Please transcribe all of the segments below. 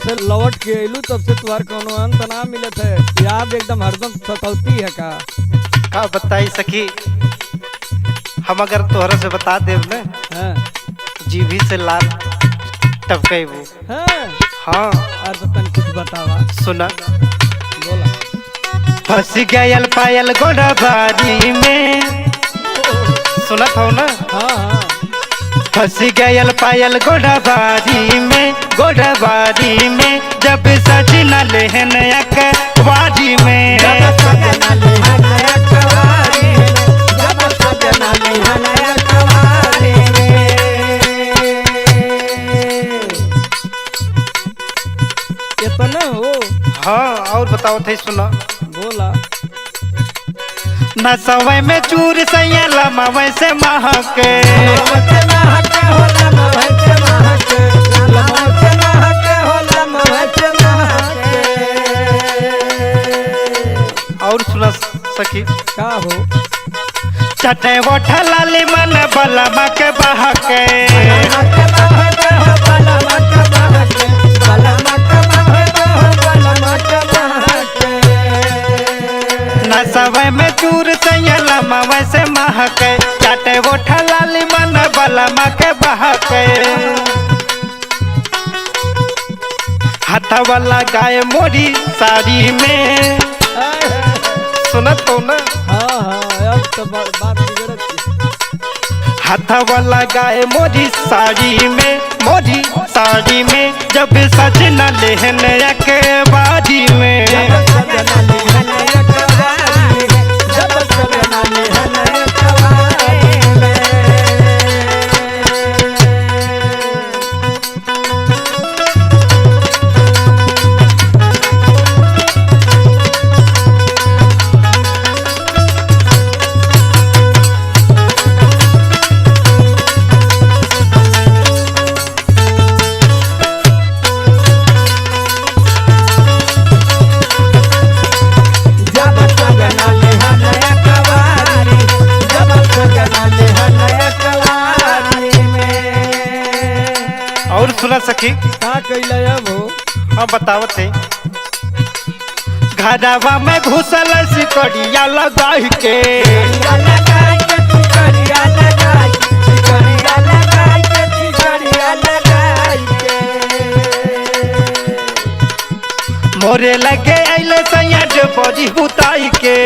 से लौट के अइलू तब से तुम्हार कोनो अंत ना मिलत है। याद एकदम हरदम सतावती है का बताई सखी। हम अगर तोहरा से बता देव न जीभी से लाल टपकेबू। हाँ तो तन कुछ बतावा। सुना बोला। फंस गयल पायल गोड़ाबारी में। सुनत हो ना? हाँ फंस गयल पायल गोड़ाबारी में, गोड़ाबारी में जब सजना लेहन अखबारी में। इतना हो? हाँ और बताओ थे। सुना बोला। न सवै में चूर सैया लमावै से महके। और सुना सखी का हो? चटे वोठा लाली मन बलमा के बहके। न सवै में चूर सैला मावै से महके। चटे वोठा लाली मन बलमा के बहके। हाथा वाला गाय मोरी साड़ी में। सुनत हो ना? हाँ हाँ अब तो बात बिगड़त। हाथा वाला गाय मोरी साड़ी में, मोरी साड़ी में जब सजना लेहन अखबारी में। और सुना सखी का कैला अब हो? हाँ बतावत है। घरवा में घुसल सिकड़िया लगाई के। मोरे लगे अइले सैया बड़ी बुताई के।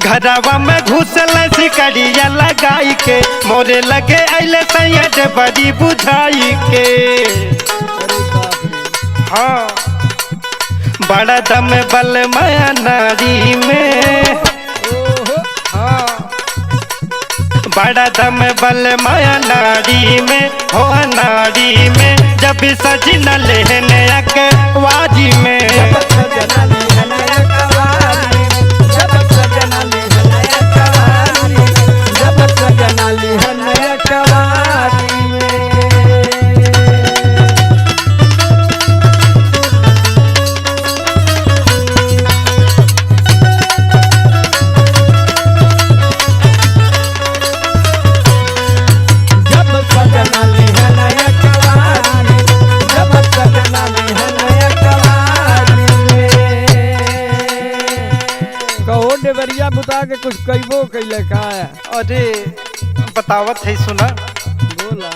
घरवा में घुसल सिकड़िया लगाई के। मोरे लगे अइले सैया बड़ी बुझाई के। हाँ बड़ा दम बल माया नारी में। हाँ बड़ा दम बल माया नारी में, हो नारी में जब सजना लेहन अखबारी में। डेवरिया बुता के कुछ कईबो कैले का है? अरे बतावत है। सुना बोला।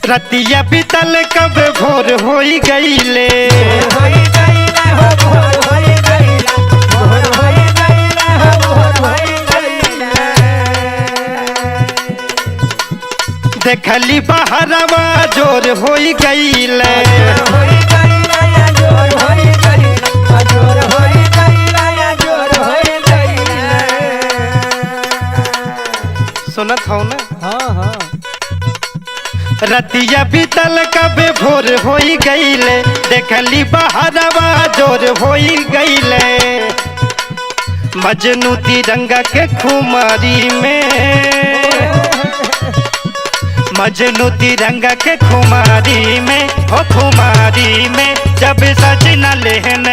रतिया बीतल कब भोर होई गईले। देखली बहरवा जोर होई गईले। सुनत हो ना? हाँ हाँ रतिया बीतल कब भोर होई गईले। देखली बहरवा जोर होई गईले। मजनू तिरंगा के खुमारी में। मजनू तिरंगा के खुमारी में, हो खुमारी में जब सजना लेहन